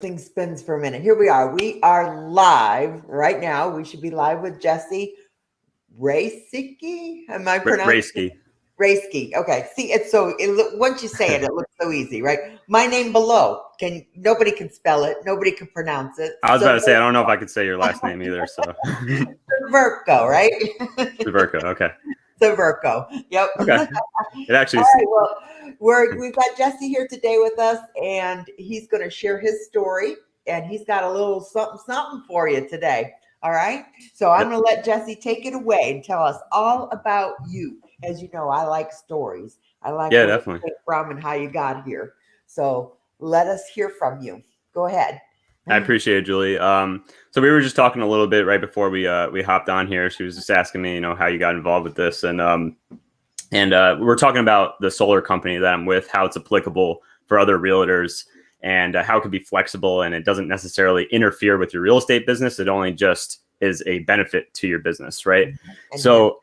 Thing spins for a minute. Here we are. We are live right now. We should be live with Jesse Rayski. Am I pronouncing it? Rayski. Rayski. Okay. See, it's so once you say it, it looks so easy, right? My name below. Nobody can spell it. Nobody can pronounce it. I was about to say I don't know if I could say your last name either. So Verco, right? Verco. Okay. So Verco. Yep. Okay. It actually. All right. Well, we've got Jesse here today with us, and he's going to share his story, and he's got a little something for you today. All right. So I'm going to let Jesse take it away and tell us all about you. As you know, I like stories. I like where definitely you came from and how you got here. So let us hear from you. Go ahead. I appreciate it, Julie. So we were just talking a little bit right before we hopped on here. She was just asking me, how you got involved with this, and we're talking about the solar company that I'm with, how it's applicable for other realtors, and how it could be flexible, and it doesn't necessarily interfere with your real estate business. It only just is a benefit to your business, right? Mm-hmm. So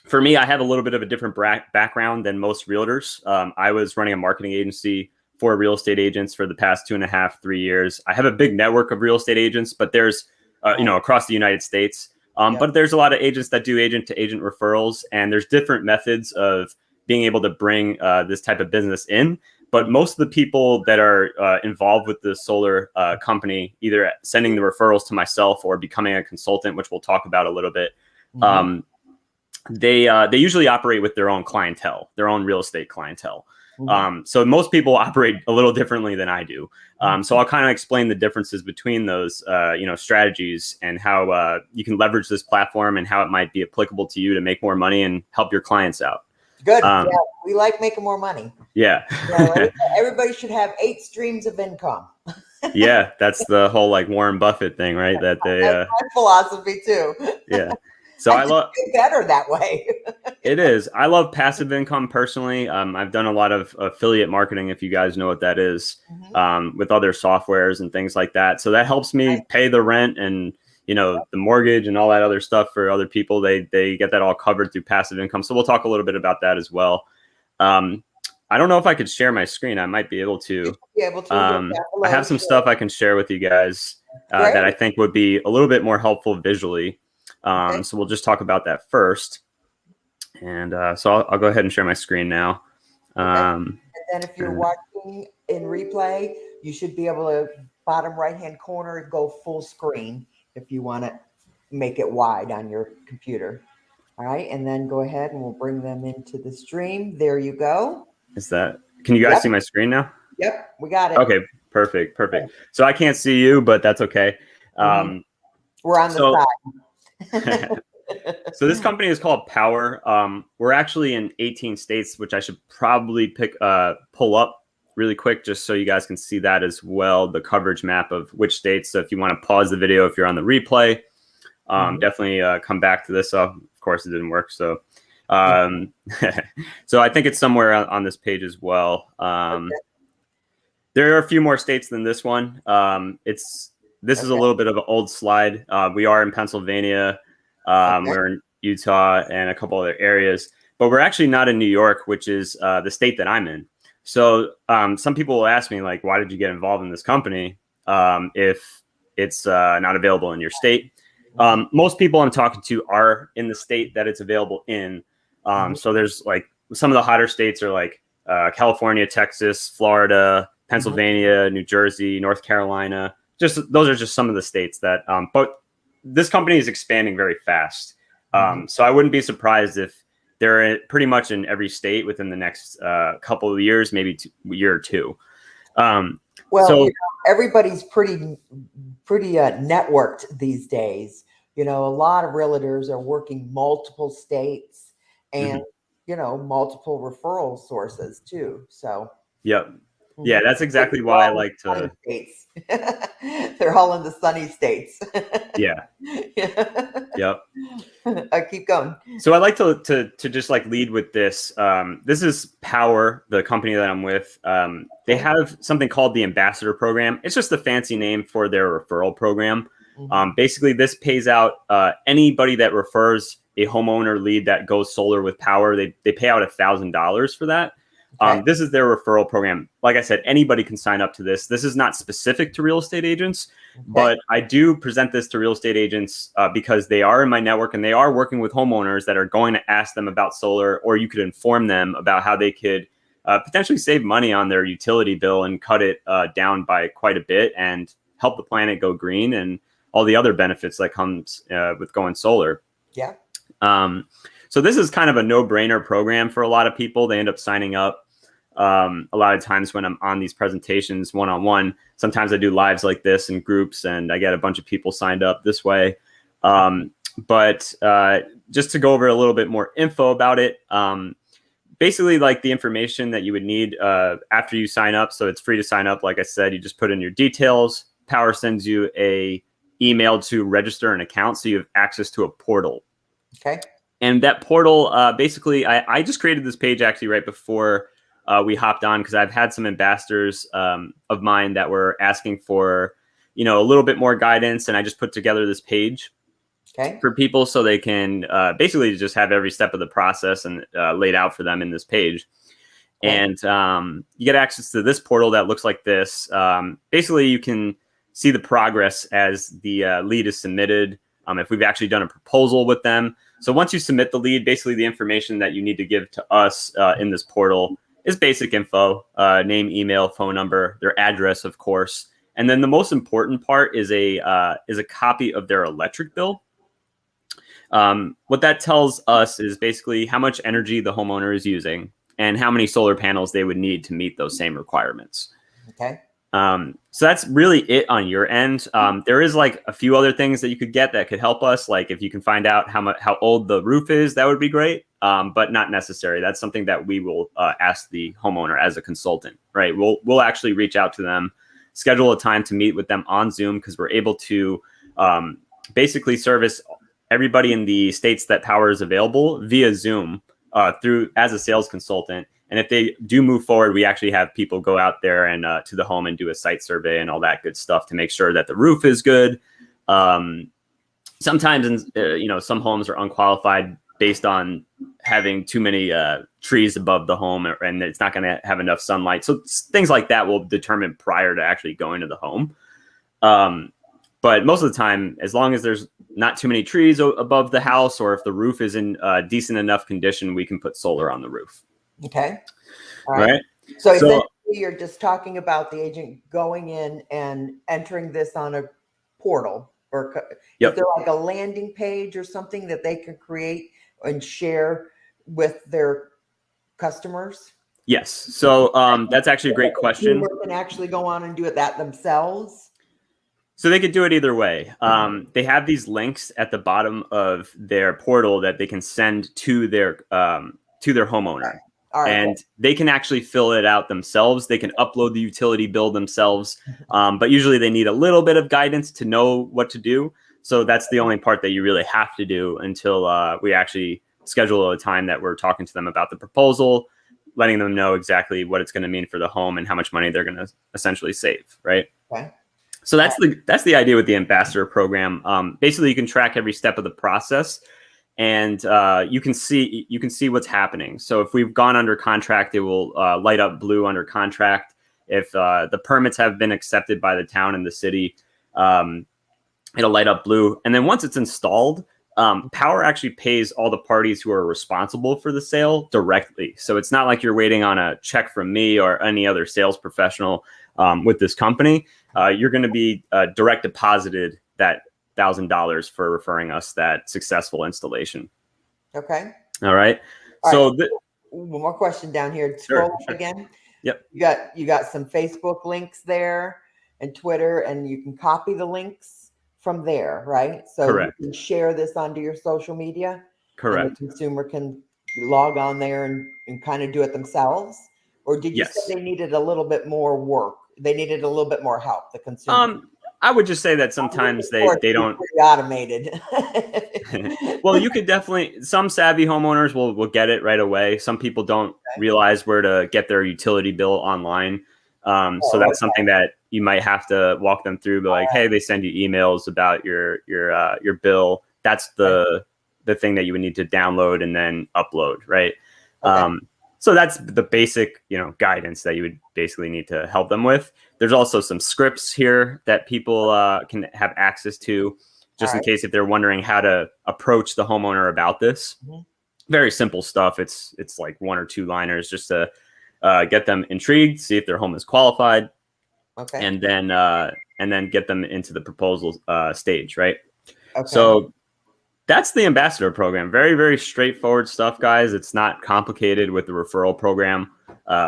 for me, I have a little bit of a different background than most realtors. I was running a marketing agency for real estate agents for the past 2.5, 3 years. I have a big network of real estate agents, but there's, across the United States. But there's a lot of agents that do agent-to-agent referrals, and there's different methods of being able to bring this type of business in. But most of the people that are involved with the solar company, either sending the referrals to myself or becoming a consultant, which we'll talk about a little bit, they usually operate with their own clientele, their own real estate clientele. So most people operate a little differently than I do. So I'll kind of explain the differences between those, strategies, and how you can leverage this platform and how it might be applicable to you to make more money and help your clients out. Good. Yeah, we like making more money. Yeah. Everybody should have 8 streams of income. Yeah, that's the whole Warren Buffett thing, right? That they that's my philosophy too. Yeah. So I love better that way. It is. I love passive income personally. I've done a lot of affiliate marketing, if you guys know what that is, with other softwares and things like that. So that helps me pay the rent and, the mortgage and all that other stuff for other people. They get that all covered through passive income. So we'll talk a little bit about that as well. I don't know if I could share my screen. I might be able to. I have some stuff I can share with you guys that I think would be a little bit more helpful visually. So we'll just talk about that first. And so I'll go ahead and share my screen now. And then if you're watching in replay, you should be able to, bottom right-hand corner, go full screen if you want to make it wide on your computer. All right. And then go ahead and we'll bring them into the stream. There you go. Can you guys see my screen now? Yep, we got it. Okay, perfect. So I can't see you, but that's okay. We're on the side. So this company is called Power. We're actually in 18 states, which I should probably pull up really quick just so you guys can see that as well, the coverage map of which states. So if you want to pause the video, if you're on the replay, definitely come back to this. Of course, it didn't work. So so I think it's somewhere on this page as well. There are a few more states than this one. This is a little bit of an old slide. We are in Pennsylvania. We're in Utah and a couple other areas, but we're actually not in New York, which is the state that I'm in. So some people will ask me, why did you get involved in this company if it's not available in your state? Most people I'm talking to are in the state that it's available in. So there's some of the hotter states are California, Texas, Florida, Pennsylvania, New Jersey, North Carolina. Those are just some of the states that, but this company is expanding very fast. So I wouldn't be surprised if they're pretty much in every state within the next couple of years, maybe year or two. Everybody's pretty networked these days. A lot of realtors are working multiple states and, multiple referral sources too. So. Yep. Yeah, that's exactly why I like to. States. They're all in the sunny states. Yeah. Yep. Keep going. So I like to just lead with this. This is Power, the company that I'm with. They have something called the Ambassador Program. It's just a fancy name for their referral program. Basically, this pays out anybody that refers a homeowner lead that goes solar with Power. They pay out $1,000 for that. Okay. This is their referral program. Like I said, anybody can sign up to this. This is not specific to real estate agents, but I do present this to real estate agents because they are in my network and they are working with homeowners that are going to ask them about solar, or you could inform them about how they could potentially save money on their utility bill and cut it down by quite a bit and help the planet go green and all the other benefits that comes with going solar. Yeah. So this is kind of a no-brainer program for a lot of people. They end up signing up. A lot of times when I'm on these presentations one-on-one, sometimes I do lives like this in groups and I get a bunch of people signed up this way. But just to go over a little bit more info about it, basically like the information that you would need after you sign up. So it's free to sign up. Like I said, you just put in your details. Power sends you a email to register an account. So you have access to a portal. Okay. And that portal, basically, I just created this page actually right before we hopped on because I've had some ambassadors of mine that were asking for, a little bit more guidance. And I just put together this page for people so they can basically just have every step of the process and laid out for them in this page. And you get access to this portal that looks like this. Basically, you can see the progress as the lead is submitted. If we've actually done a proposal with them. So once you submit the lead, basically the information that you need to give to us in this portal is basic info, name, email, phone number, their address, of course. And then the most important part is a copy of their electric bill. What that tells us is basically how much energy the homeowner is using and how many solar panels they would need to meet those same requirements. Okay. So that's really it on your end. There is like a few other things that you could get that could help us. Like if you can find out how old the roof is, that would be great. But not necessary. That's something that we will ask the homeowner as a consultant, right? We'll actually reach out to them, schedule a time to meet with them on Zoom because we're able to basically service everybody in the states that power is available via Zoom through as a sales consultant. And if they do move forward, we actually have people go out there and to the home and do a site survey and all that good stuff to make sure that the roof is good. Sometimes, some homes are unqualified based on having too many trees above the home and it's not going to have enough sunlight. So things like that will determine prior to actually going to the home. But most of the time, as long as there's not too many trees above the house or if the roof is in decent enough condition, we can put solar on the roof. Okay. All right. So essentially you're just talking about the agent going in and entering this on a portal or is there like a landing page or something that they can create and share with their customers? Yes. So that's actually a great question. They can actually go on and do that themselves. So they could do it either way. They have these links at the bottom of their portal that they can send to their homeowner. And they can actually fill it out themselves. They can upload the utility bill themselves. But usually they need a little bit of guidance to know what to do. So that's the only part that you really have to do until we actually schedule a time that we're talking to them about the proposal, letting them know exactly what it's going to mean for the home and how much money they're going to essentially save. Right. Okay. So that's the idea with the ambassador program. Basically, you can track every step of the process. And you can see what's happening. So if we've gone under contract, it will light up blue under contract. If the permits have been accepted by the town and the city, it'll light up blue. And then once it's installed, Power actually pays all the parties who are responsible for the sale directly. So it's not like you're waiting on a check from me or any other sales professional with this company. You're going to be direct deposited that $1,000 for referring us that successful installation. Okay. All right. One more question down here. Scroll again. Yep. You got some Facebook links there and Twitter, and you can copy the links from there, right? So correct. You can share this onto your social media. Correct. And the consumer can log on there and kind of do it themselves. Or did you say they needed a little bit more work? They needed a little bit more help, the consumer. I would just say that sometimes they don't automated. Well, you could definitely, some savvy homeowners will get it right away. Some people don't realize where to get their utility bill online. So that's something that you might have to walk them through, be like, hey, they send you emails about your bill. That's the thing that you would need to download and then upload. Right. So that's the basic, guidance that you would basically need to help them with. There's also some scripts here that people can have access to, just in case if they're wondering how to approach the homeowner about this. Mm-hmm. Very simple stuff. It's like 1 or 2 liners just to get them intrigued, see if their home is qualified, and then get them into the proposal stage, right? Okay. So that's the ambassador program. Very, very straightforward stuff, guys. It's not complicated with the referral program.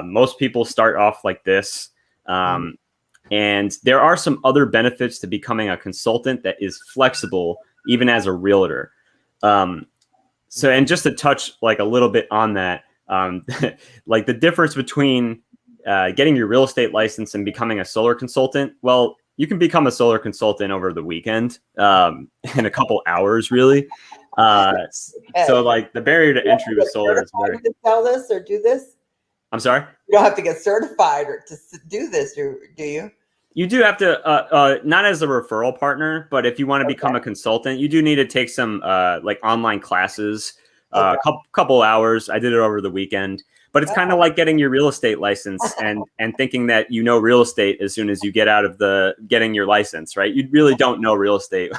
Most people start off like this. And there are some other benefits to becoming a consultant that is flexible, even as a realtor. And just to touch like a little bit on that, like the difference between getting your real estate license and becoming a solar consultant. Well, you can become a solar consultant over the weekend in a couple hours, really. So like the barrier to entry with solar is very. To sell this or do this? I'm sorry? You don't have to get certified or to do this, do you? You do have to, not as a referral partner, but if you want to become a consultant, you do need to take some like online classes, couple hours. I did it over the weekend, but it's kind of like getting your real estate license and thinking that real estate as soon as you get out of getting your license, right? You really don't know real estate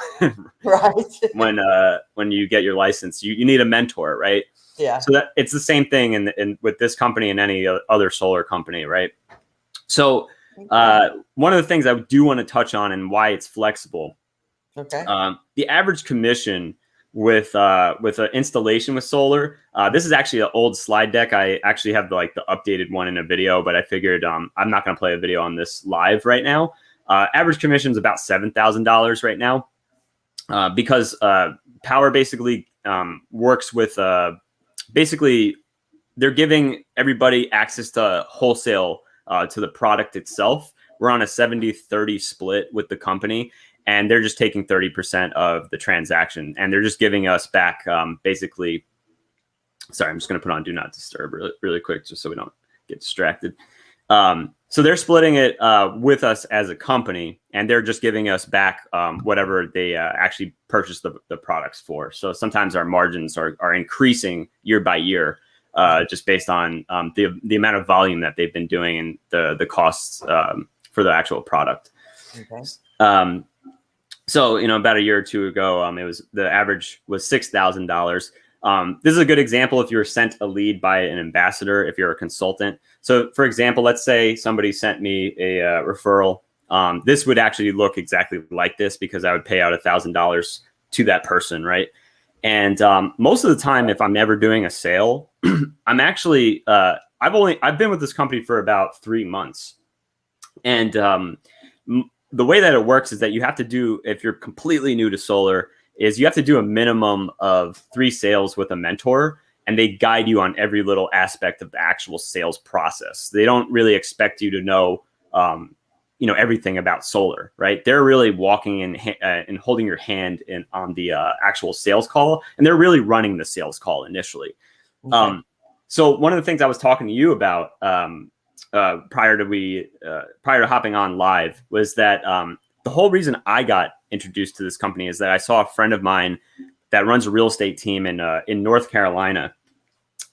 right when you get your license. You need a mentor, right? Yeah. So that it's the same thing in with this company and any other solar company, right? So one of the things I do want to touch on and why it's flexible. Okay. The average commission with an installation with solar. This is actually an old slide deck. I actually have the updated one in a video, but I figured I'm not going to play a video on this live right now. Average commission is about $7,000 right now because Power basically works with basically they're giving everybody access to wholesale to the product itself. We're on a 70-30 split with the company, and they're just taking 30% of the transaction, and they're just giving us back basically. Sorry, I'm just going to put on Do Not Disturb really quick just so we don't get distracted. So they're splitting it with us as a company, and they're just giving us back whatever they actually purchased the products for. So sometimes our margins are increasing year by year. Just based on the amount of volume that they've been doing and the costs for the actual product. Okay. So about a year or two ago, the average was $6,000. This is a good example if you were sent a lead by an ambassador, if you're a consultant. So for example, let's say somebody sent me a referral. This would actually look exactly like this because I would pay out $1,000 to that person, right? And most of the time, if I'm ever doing a sale, I'm actually I've been with this company for about 3 months, and the way that it works is that you have to do, if you're completely new to solar, is you have to do a minimum of 3 sales with a mentor, and they guide you on every little aspect of the actual sales process. They don't really expect you to know everything about solar, right? They're really walking in and holding your hand on the actual sales call, and they're really running the sales call initially. Okay. So one of the things I was talking to you about prior to hopping on live was that the whole reason I got introduced to this company is that I saw a friend of mine that runs a real estate team in North Carolina.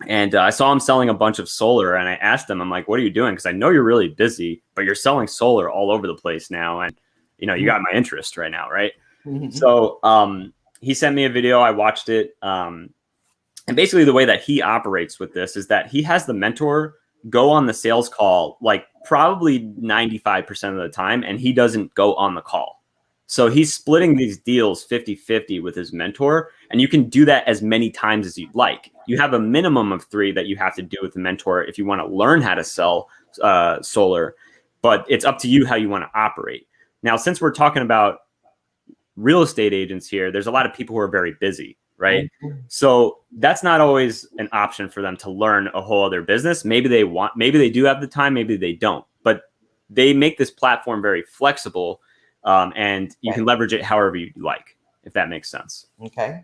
And I saw him selling a bunch of solar, and I asked him, I'm like, what are you doing? Because I know you're really busy, but you're selling solar all over the place now. And, you got my interest right now, right? Mm-hmm. So he sent me a video. I watched it. And basically the way that he operates with this is that he has the mentor go on the sales call, like probably 95% of the time, and he doesn't go on the call. So he's splitting these deals 50-50 with his mentor, and you can do that as many times as you'd like. You have a minimum of 3 that you have to do with the mentor if you want to learn how to sell solar, but it's up to you how you want to operate. Now, since we're talking about real estate agents here, there's a lot of people who are very busy, right? Mm-hmm. So that's not always an option for them to learn a whole other business. Maybe they do have the time, maybe they don't, but they make this platform very flexible. And you can leverage it however you like, if that makes sense. Okay.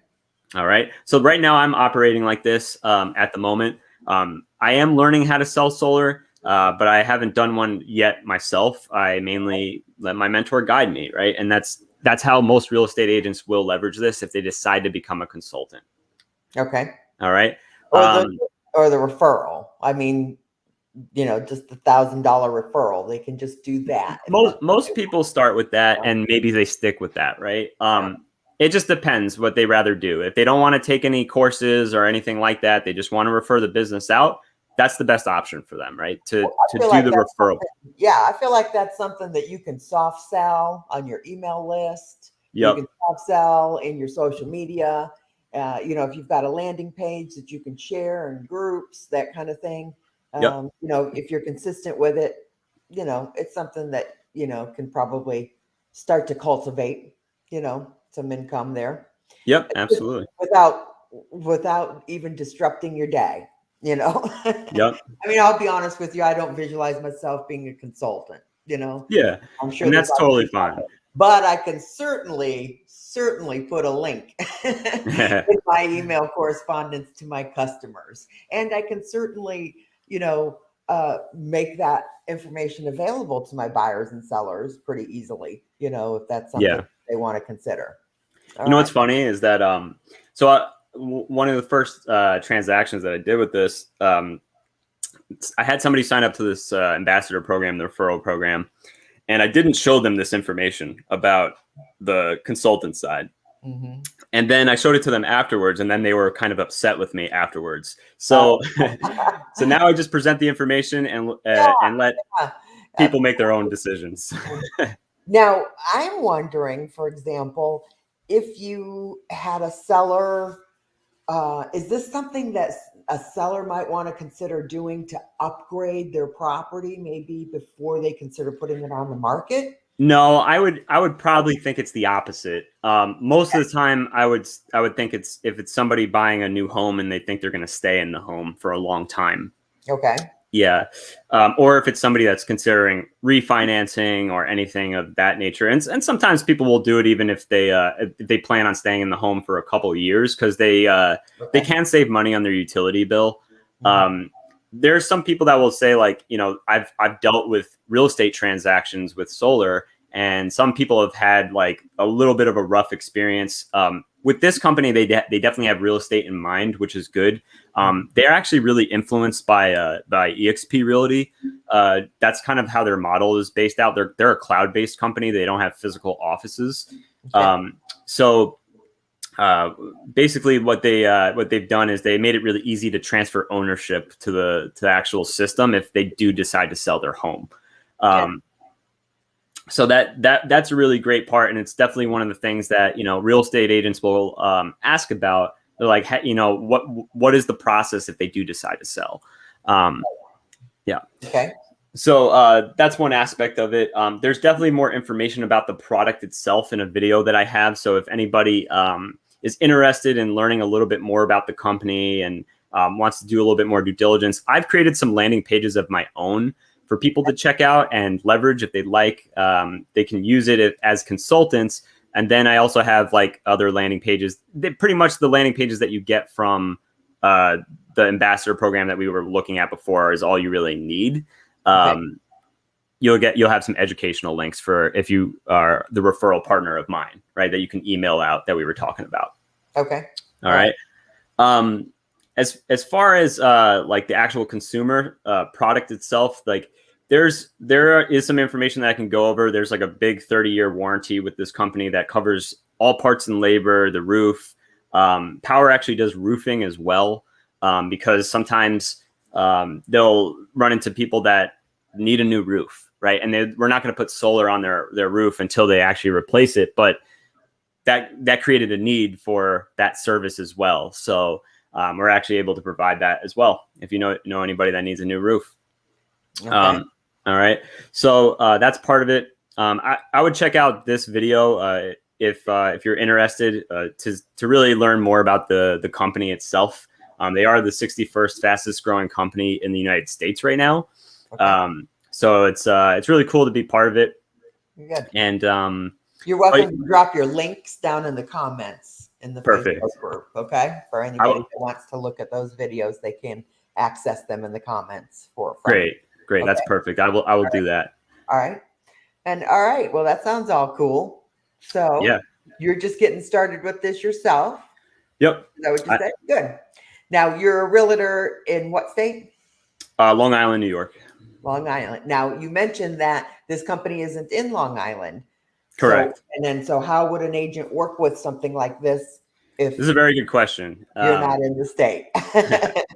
All right. So right now I'm operating like this at the moment. I am learning how to sell solar, but I haven't done one yet myself. I mainly let my mentor guide me, right? And that's how most real estate agents will leverage this if they decide to become a consultant. Okay. All right. Or the referral. I mean, just $1,000 referral. They can just do that. Most people start with that, and maybe they stick with that, right? It just depends what they rather do. If they don't want to take any courses or anything like that, they just want to refer the business out. That's the best option for them, right? To do like the referral. Yeah, I feel like that's something that you can soft sell on your email list. Yep. You can soft sell in your social media. If you've got a landing page that you can share in groups, that kind of thing. Yep. If you're consistent with it, it's something that, can probably start to cultivate, some income there. Yep, absolutely. Without even disrupting your day, Yep. I mean, I'll be honest with you. I don't visualize myself being a consultant, Yeah. I'm sure and that's totally fine. But I can certainly put a link in my email correspondence to my customers. And I can certainly, make that information available to my buyers and sellers pretty easily, if that's something they want to consider. What's funny is that one of the first transactions that I did with this, I had somebody sign up to this ambassador program, the referral program, and I didn't show them this information about the consultant side. Mm-hmm. And then I showed it to them afterwards, and then they were kind of upset with me afterwards. So, so now I just present the information and let people make their own decisions. Now, I'm wondering, for example, if you had a seller, is this something that a seller might want to consider doing to upgrade their property, maybe before they consider putting it on the market? No, I would probably think it's the opposite. Most of the time, I would think if it's somebody buying a new home and they think they're going to stay in the home for a long time. Okay. Yeah. Or if it's somebody that's considering refinancing or anything of that nature. And sometimes people will do it even if they plan on staying in the home for a couple of years, because they can save money on their utility bill. Mm-hmm. There's some people that will say, like, I've dealt with real estate transactions with solar, and some people have had like a little bit of a rough experience. With this company, they definitely have real estate in mind, which is good. They're actually really influenced by eXp Realty. That's kind of how their model is based out. They're a cloud-based company. They don't have physical offices. Okay. So basically, what they've done is they made it really easy to transfer ownership to the actual system if they do decide to sell their home. So that's a really great part, and it's definitely one of the things that real estate agents will ask about. They're like, what is the process if they do decide to sell? Yeah. Okay. So that's one aspect of it. There's definitely more information about the product itself in a video that I have. So if anybody is interested in learning a little bit more about the company and wants to do a little bit more due diligence, I've created some landing pages of my own for people to check out and leverage if they'd like. They can use it as consultants. And then I also have like other landing pages. Pretty much the landing pages that you get from the ambassador program that we were looking at before is all you really need. You'll have some educational links for if you are the referral partner of mine, right? That you can email out that we were talking about. Okay. All right. As far as like the actual consumer product itself, like there is some information that I can go over. There's like a big 30-year warranty with this company that covers all parts and labor, the roof. Power actually does roofing as well, because sometimes they'll run into people that need a new roof, right? And we're not going to put solar on their roof until they actually replace it. But that created a need for that service as well. So we're actually able to provide that as well if you know anybody that needs a new roof. Okay. All right. So that's part of it. I would check out this video if you're interested to really learn more about the company itself. They are the 61st fastest growing company in the United States right now. Okay. So it's really cool to be part of it. Good. And you're welcome to drop your links down in the comments in the perfect. Facebook group. Okay. For anybody that wants to look at those videos, they can access them in the comments for Great. Okay. That's perfect. I will do that. All right. All right. Well, that sounds all cool. So yeah, you're just getting started with this yourself. Yep. Is that what you said? Good. Now you're a realtor in what state? Long Island, New York. Long Island. Now, you mentioned that this company isn't in Long Island. Correct. So how would an agent work with something like this if This is a very good question. you're not in the state?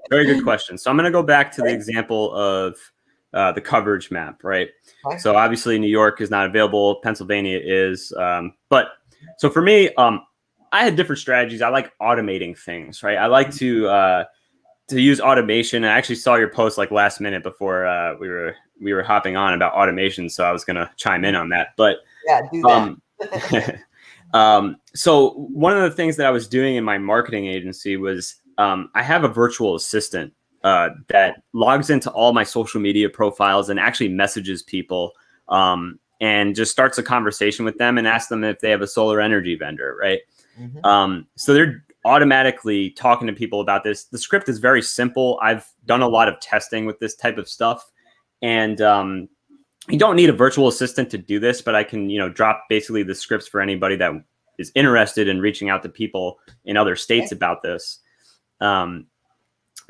Very good question. So I'm going to go back to the example of the coverage map, right? Okay. So obviously New York is not available. Pennsylvania is. But so for me, I had different strategies. I like automating things, right? I like to use automation. I actually saw your post like last minute before we were hopping on about automation. So I was going to chime in on that. But yeah, do that. So one of the things that I was doing in my marketing agency was I have a virtual assistant that logs into all my social media profiles and actually messages people and just starts a conversation with them and asks them if they have a solar energy vendor, right? Mm-hmm. So they're automatically talking to people about this. The script is very simple. I've done a lot of testing with this type of stuff, and you don't need a virtual assistant to do this, but I can, drop basically the scripts for anybody that is interested in reaching out to people in other states about this.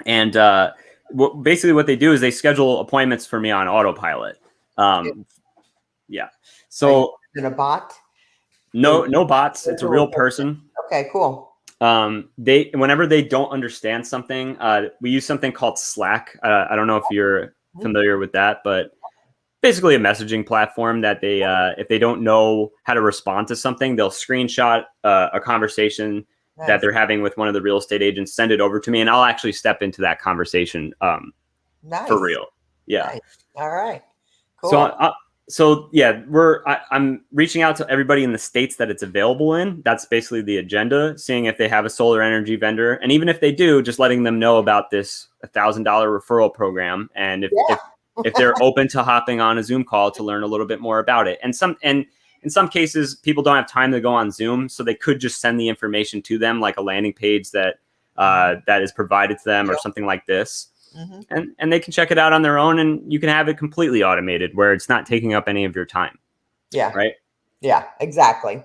Basically what they do is they schedule appointments for me on autopilot. Yeah. So in a bot? No bots. It's a real person. Okay, cool. Whenever they don't understand something, we use something called Slack. I don't know if you're familiar with that, but basically a messaging platform that they, if they don't know how to respond to something, they'll screenshot a conversation that they're having with one of the real estate agents, send it over to me, and I'll actually step into that conversation for real. Yeah. Nice. All right. Cool. So yeah, I'm reaching out to everybody in the states that it's available in. That's basically the agenda, seeing if they have a solar energy vendor. And even if they do, just letting them know about this $1,000 referral program. And if they're open to hopping on a Zoom call to learn a little bit more about it. And in some cases, people don't have time to go on Zoom, so they could just send the information to them, like a landing page that is provided to them or something like this. Mm-hmm. And they can check it out on their own, and you can have it completely automated where it's not taking up any of your time. Yeah. Right. Yeah, exactly.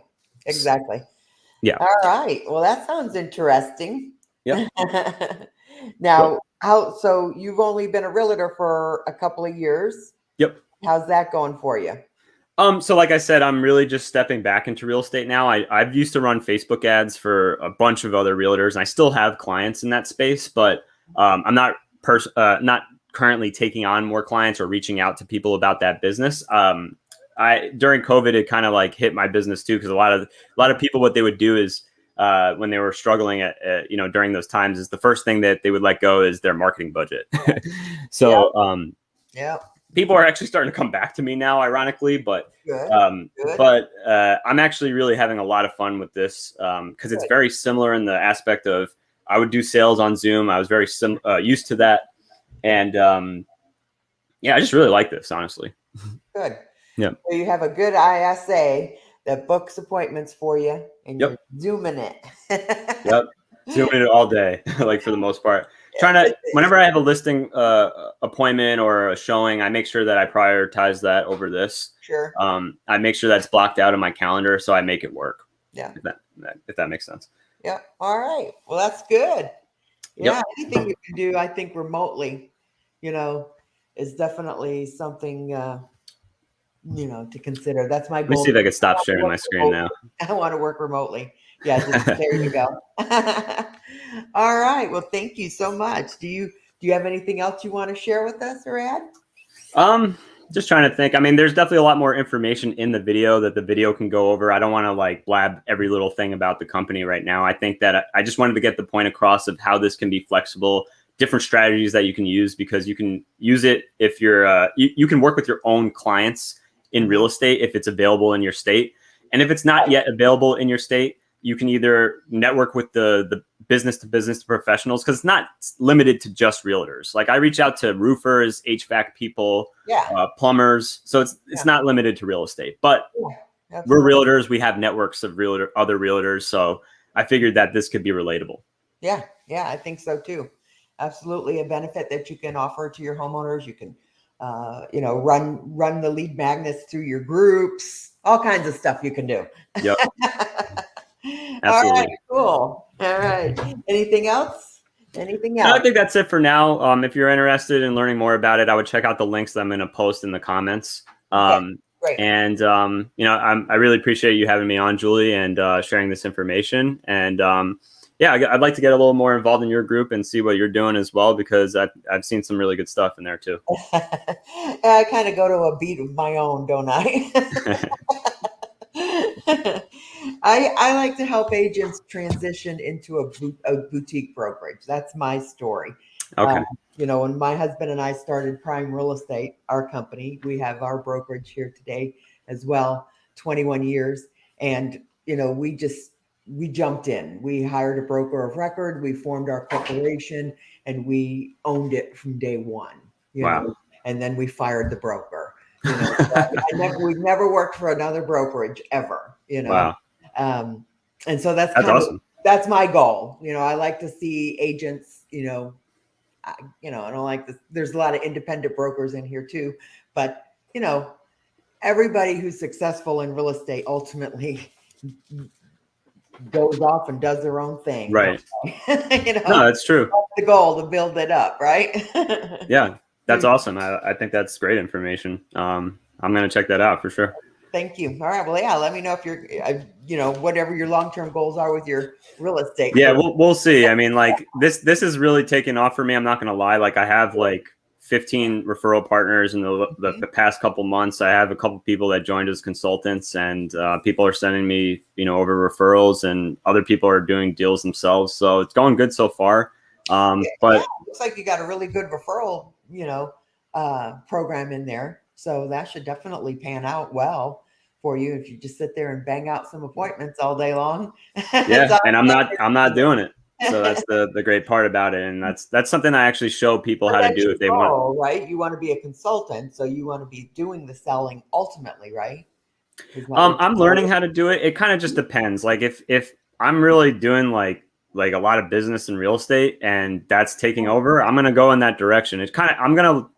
Yeah. All right. Well, that sounds interesting. Yeah. Now, so you've only been a realtor for a couple of years. Yep. How's that going for you? So like I said, I'm really just stepping back into real estate now. I've used to run Facebook ads for a bunch of other realtors, and I still have clients in that space, but I'm not currently taking on more clients or reaching out to people about that business. During COVID, it kind of like hit my business too, because a lot of people, what they would do is when they were struggling at during those times, is the first thing that they would let go is their marketing budget. So people are actually starting to come back to me now, ironically, but Good. I'm actually really having a lot of fun with this because it's very similar in the aspect of I would do sales on Zoom. I was very used to that. And I just really like this, honestly. Good. Yeah. So you have a good ISA that books appointments for you, and you're Zooming it. Yep. Zooming it all day, like for the most part. Whenever I have a listing appointment or a showing, I make sure that I prioritize that over this. Sure. I make sure that's blocked out in my calendar, so I make it work. Yeah. If that makes sense. Yeah. All right. Well, that's good. Yeah. Anything you can do, I think, remotely, is definitely something, to consider. That's my goal. Let me see if I can stop sharing my screen now. I want to work remotely. Yeah. There you go. All right. Well, thank you so much. Do you have anything else you want to share with us or add? Just trying to think. I mean, there's definitely a lot more information in the video that the video can go over. I don't want to like blab every little thing about the company right now. I think that I just wanted to get the point across of how this can be flexible, different strategies that you can use, because you can use it if you're, you can work with your own clients in real estate if it's available in your state. And if it's not yet available in your state, you can either network with the business to business professionals, because it's not limited to just realtors. Like I reach out to roofers, HVAC people, plumbers. So it's not limited to real estate, but we're realtors. We have networks of other realtors. So I figured that this could be relatable. Yeah. Yeah. I think so too. Absolutely. A benefit that you can offer to your homeowners. You can, run the lead magnets through your groups, all kinds of stuff you can do. Yep. All right, cool. All right. Anything else? Anything No, I else? think that's it for now. If you're interested in learning more about it, I would check out the links that I'm going to post in the comments. Okay, great. And I really appreciate you having me on, Julie, and sharing this information. And yeah, I'd like to get a little more involved in your group and see what you're doing as well, because I've seen some really good stuff in there too. I kind of go to a beat of my own, don't I? I like to help agents transition into a boutique brokerage. That's my story. Okay. When my husband and I started Prime Real Estate, our company, we have our brokerage here today as well, 21 years. And, we jumped in. We hired a broker of record. We formed our corporation and we owned it from day one, Wow. and then we fired the broker. We've never worked for another brokerage ever, Wow. And so that's awesome. That's my goal. I like to see agents, I don't like this. There's a lot of independent brokers in here too, but everybody who's successful in real estate ultimately goes off and does their own thing. Right. No, that's true. That's the goal, to build it up, right? Yeah, that's awesome. I think that's great information. I'm going to check that out for sure. Thank you. All right. Well, yeah, let me know if you're, whatever your long-term goals are with your real estate. Yeah, we'll see. I mean, like this is really taking off for me. I'm not going to lie. Like I have like 15 referral partners in the past couple months. I have a couple people that joined as consultants, and people are sending me, over referrals, and other people are doing deals themselves. So it's going good so far. But it looks like you got a really good referral, program in there. So that should definitely pan out well for you if you just sit there and bang out some appointments all day long. Yeah, and I'm not doing it. So that's the great part about it, and that's something I actually show people how to do if they want. Right? You want to be a consultant, so you want to be doing the selling ultimately, right? I'm learning how to do it. It kind of just depends. Like if I'm really doing like a lot of business in real estate and that's taking over, I'm gonna go in that direction. I'm gonna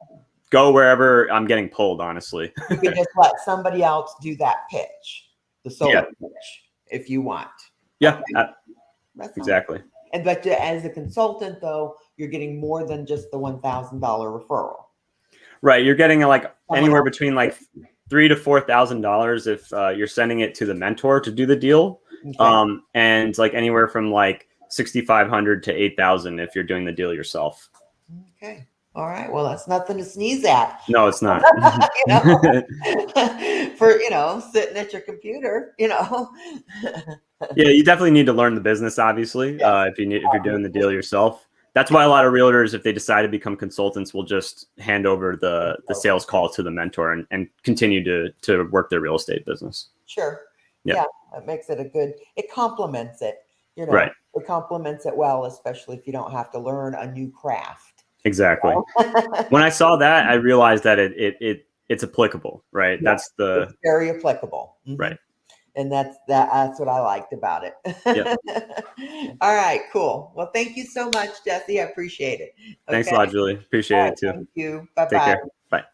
go wherever I'm getting pulled, honestly. You can just let somebody else do that pitch, the solo pitch, if you want. Yeah, okay. Exactly. But as a consultant, though, you're getting more than just the $1,000 referral. Right. You're getting like anywhere between like $3,000 to $4,000 if you're sending it to the mentor to do the deal, and like anywhere from like $6,500 to $8,000 if you're doing the deal yourself. Okay. All right. Well, that's nothing to sneeze at. No, it's not. For sitting at your computer, Yeah, you definitely need to learn the business, obviously. Yes. If you're doing the deal yourself. That's why a lot of realtors, if they decide to become consultants, will just hand over the sales call to the mentor and continue to work their real estate business. Sure. Yeah. That makes it it complements it. Right. It complements it well, especially if you don't have to learn a new craft. Exactly. When I saw that, I realized that it's applicable, right? Yeah, it's very applicable. Mm-hmm. Right. And that's what I liked about it. Yep. All right, cool. Well, thank you so much, Jesse. I appreciate it. Okay? Thanks a lot, Julie. Appreciate it too. Thank you. Bye-bye. Take care. Bye.